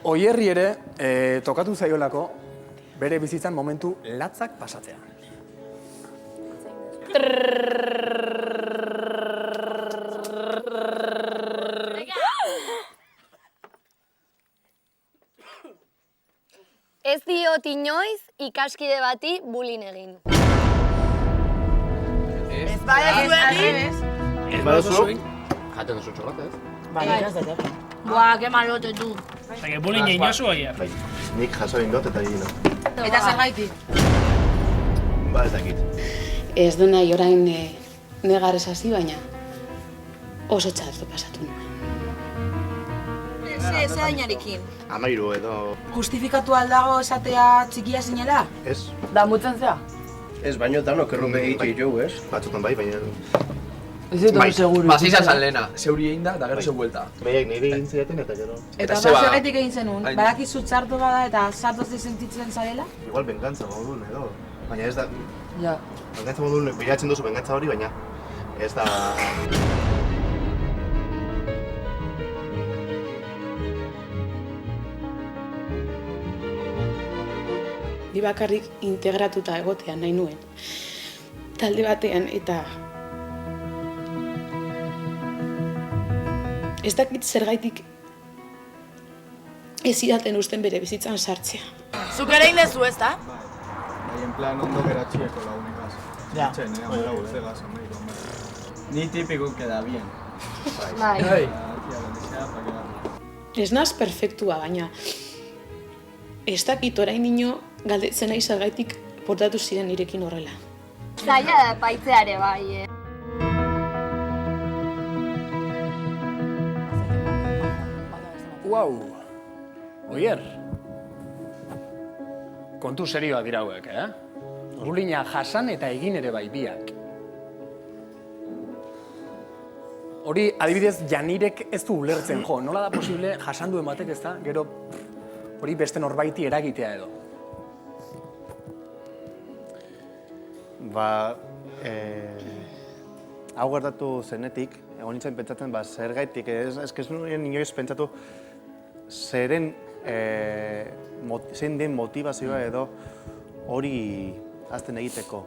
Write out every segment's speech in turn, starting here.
Oierri ere, tokatu zaiolako, bere bizitzan momentu latzak pasatzea. Ez diot inoiz ikaskide bati bullying egin. Ez baduzu egin? Ez baduzu egin? Jaten duzu txorrata, ez? Bai, ez dut. Buah, que malote du. Zage, bullying egin jozu oier. Bai, nik jaso egin dut eta egin no. Eta zergaitik? Ba, ez dakit. Ez du nahi orain negar ez hasi, baina oso txarto pasatu nuen. Ez dainarekin. 13 edo... Justifikatu aldago esatea txikia zinela? Ez. Damutzen zea? Ez, baino danok errumbe egitxe jo, ez? Batzutan bai, baina... Ez dut hori seguru. Basi izan zan lehena, zeuri egin da, eta gero zeu buelta. Behiak niri egin zidaten eta gero... Eta zergatik egin zenun, badakizu txarto bada eta sartozte sentitzen zarela? Igual bengantza modun edo... Baina ez da... Ja. Bengantza modun, bilatzen duzu bengantza hori, baina... Ez da... Ni bakarrik integratuta egotea nahi nuen. Talde batean eta... Ez dakit zergaitik ez zidaten usten bere bizitzan sartzea. Zuk ere indezu, ez da? Bai, en plan ondo geratxieko lagunekaz. Ja. Txen, amela guztegaz, amela. Ni tipiko queda bien. Bai. Tía, donde sea, pa quedar. Ez naz perfektua, baina... Ez dakit orain ino galdetzen nahi zergaitik portatu ziren nirekin horrela. Zaila da paitzeare bai, Uau! Oier! Kontu serioa dira hauek, Bullyinga jasan eta egin ere bai biak. Hori, adibidez, Janirek ez du ulertzen, jo, nola da posible jasan duen batek ez da, gero hori beste norbaiti eragitea edo. Ba... Hau gertatu zenetik, egon nintzen pentsatzen, ba, zergaitik, ez nuen inoiz pentsatu zein den motivazioa edo hori azten egiteko.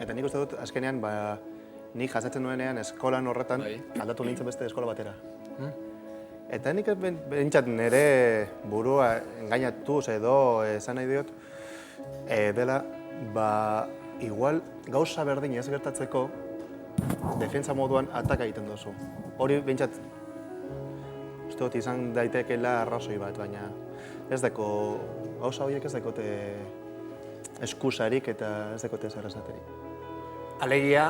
Eta nik uste dut, azkenean, ba, nik jasatzen nuenean eskolan horretan aldatu nintzen beste eskola batera. Eta nik bentsat nire burua engainatuz edo esan nahi diot, dela, ba, igual gauza berdin ez gertatzeko defentsa moduan ataka egiten duzu. Hori bentsat, uste dut izan daitekeela arrazoi bat, baina ez deko, gauza horiek ez dekote eskusarik eta ez dekote zer esaterik. Alegia,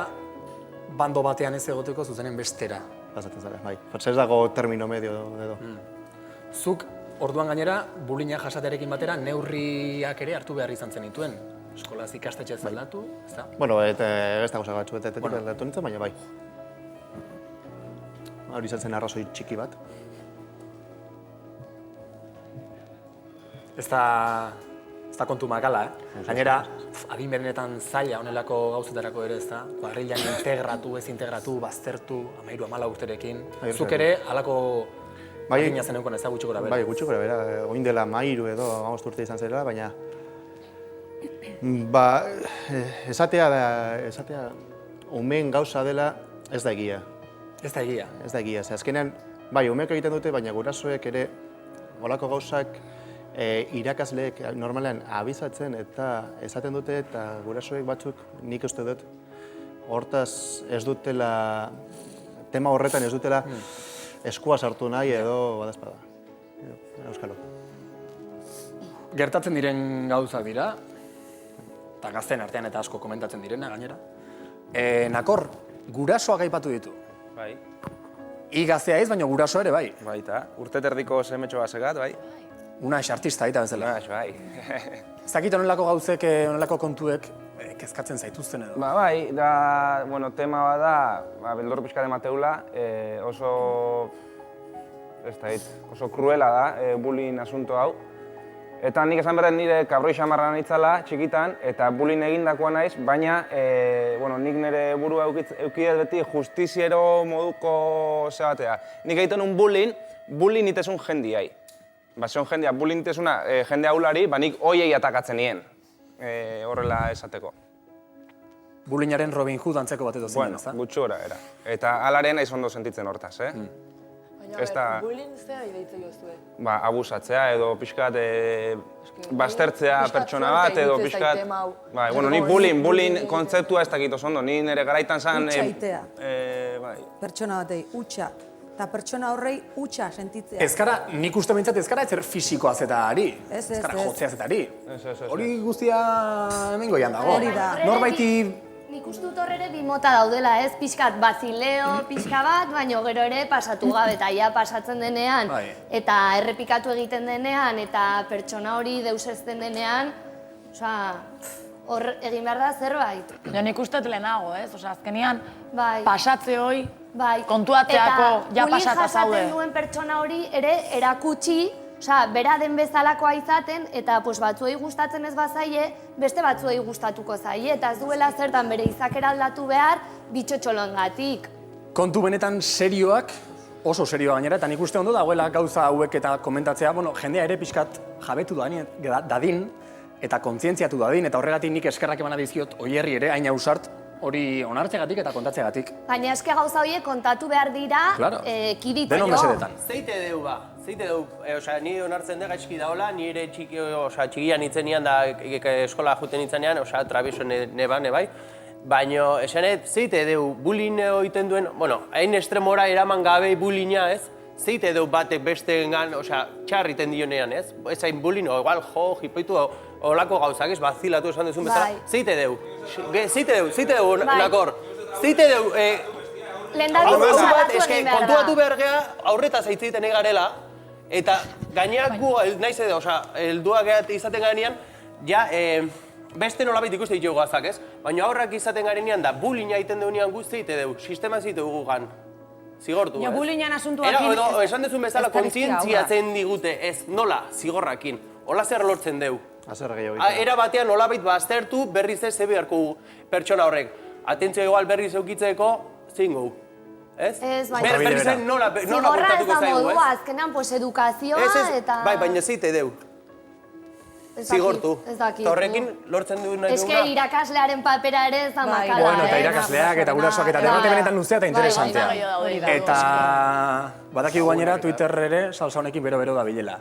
bando batean ez egoteko zuzenen bestera. Pasatzen zara, bai. Ez dago termino medio edo. Zuk, orduan gainera, bullyinga jasatearekin batera, neurriak ere hartu behar izan zenituen. Eskolaz ikastetxe ez aldatu, ez da? Bueno, eta ez dago zagatxuetetik aldatu nintzen, baina bai. Hori izan zen arrazoi txiki bat. Ez da kontu makala, Gainera, adin berenetan zaila honelako gauzetarako ere, ez da? Kuadrilan integratu, ez integratu, baztertu, 13-14 urterekin. Zuk ere, halako adina zeneukan ez da gutxi gora bera? Bai, gutxi gora bera. Oin dela 13 edo 15 urte izan zela, baina... Ba, esatea umeen gauza dela ez da egia. Ez da egia? Ez da egia, ze azkenean, bai, umeek egiten dute, baina gurasoek ere olako gauzak irakasleek normalean abizatzen eta esaten dute eta gurasoek batzuk nik uste dut hortaz ez dutela, tema horretan ez dutela eskua sartu nahi edo badazpada. Euskalo. Gertatzen diren gauzak dira, eta gazten artean eta asko komentatzen direna gainera. Nakor, gurasoak aipatu ditu. Bai. I gaztea ez, baina guraso ere bai. Baita, urte terdiko semetxo basegat, bai. Unax artista eta bezala. Unax, bai. Ez dakit honelako gauzek, honelako kontuek kezkatzen zaituzten edo. Ba, bai, da, bueno, tema bat da, beldor pixka emateula, oso, ez da hit, oso kruela da, bullying asunto hau. Eta nik esan berden nire kabroi xamarra nitzala, txikitan, eta bullying egindakoa naiz, baina, bueno, nik nire burua eukidet beti justiziero moduko zebatea. Nik egiten un bullying itesun jendiai. zion jendea, bullyingtasuna jende aulari, nik hoiei atakatzen nien, horrela esateko. Bullyingaren Robin Hood antzeko bat edo zinen, Bueno, ezta? gutxu gora, era. Eta alaren naiz ondo sentitzen hortaz, Baina, bullying zea ideitzen jozue? Abusatzea edo pixkat baztertzea pertsona bat edo pixkat... Bueno, ni bullying kontzeptua ez dakit oso ondo, ni nire garaitan zan... Utsa pertsona batei, utsa. Eta pertsona horrei utsa sentitzea. Ez gara, nik uste behintzat ez gara etzer fisikoaz eta ari. Ez. Ez gara jotzeaz eta ari. Hori guztia hemen goian dago. Hori da. Norbaiti... Nik uste dut horre ere bi mota daudela, ez? Pixkat bazileo, pixka bat, baina gero ere pasatu gabe, eta ja pasatzen denean, eta errepikatu egiten denean, eta pertsona hori deusezten denean, hor egin behar da zerbait. Ja nik uste lehenago, ez? Azkenean, Bai. pasatze hoi, Bai. kontuatzeako ja bullying pasata zaude. jasaten duen pertsona hori ere erakutsi, bera den bezalakoa izaten, eta batzuei gustatzen ez bazaie, beste batzuei gustatuko zaie, eta ez duela zertan bere izakera aldatu behar, bitxotxoloengatik. Kontu benetan serioak, oso serioa gainera, eta nik uste ondo dagoela gauza hauek eta komentatzea, jendea ere pixkat jabetu dadin, eta kontzientziatu dadin, eta horregatik nik eskerrak emana dizkiot oierri ere, hain ausart, hori onartzegatik eta kontatzegatik. Baina eske gauza horiek kontatu behar dira, kiditzeko. Denon mesedetan. Zeite deu ba, ni onartzen da gaizki daola, ni ere txikian itzenean da eskola juten itzenean, trabeso neban, bai. Baina, esanet, zeite deu, bullying egiten duen, hain estremora eraman gabe bullyinga, ez? Zeite deu batek besteengan, txarriten dionean, ez? Ez hain bullying, igual, jipoitu, olako gauzak, ez, bazilatu esan duzun bezala. Zeite deu, nakor. Zeite deu, kontuatu behar geha, aurreta zaitzeiten egarela, eta gaineak gu, nahiz edo, helduak izaten garenean, ja, beste nolabait ikuste ditugu gazak, ez? Baina aurrak izaten garenean da, bullyinga egiten deunean guzteite deu, sistema zeite dugu gan. Zigortu, ez? Bullyingan asuntuakin... Esan dezun bezala, kontzientziatzen digute, ez, nola, zigorrakin. Hola zer lortzen deu. Azer gehiago. Era batean nolabait baztertu berriz ez beharko pertsona horrek. Atentzio igual berriz eukitzeko, zingu. Ez? Ez, baina... Berriz ez nola portatuko zaigu, ez? Zigorra ez da modua, azkenan, edukazioa eta... Bai, baina zeite deu. Zigortu. Eta horrekin lortzen du nahi duguna. Eske irakaslearen papera ere ez da makala. Bueno, eta irakasleak eta gurasoak eta debate benetan luzea eta interesantea. Eta badakigu gainera Twitter ere salsa honekin bero-bero da bilela.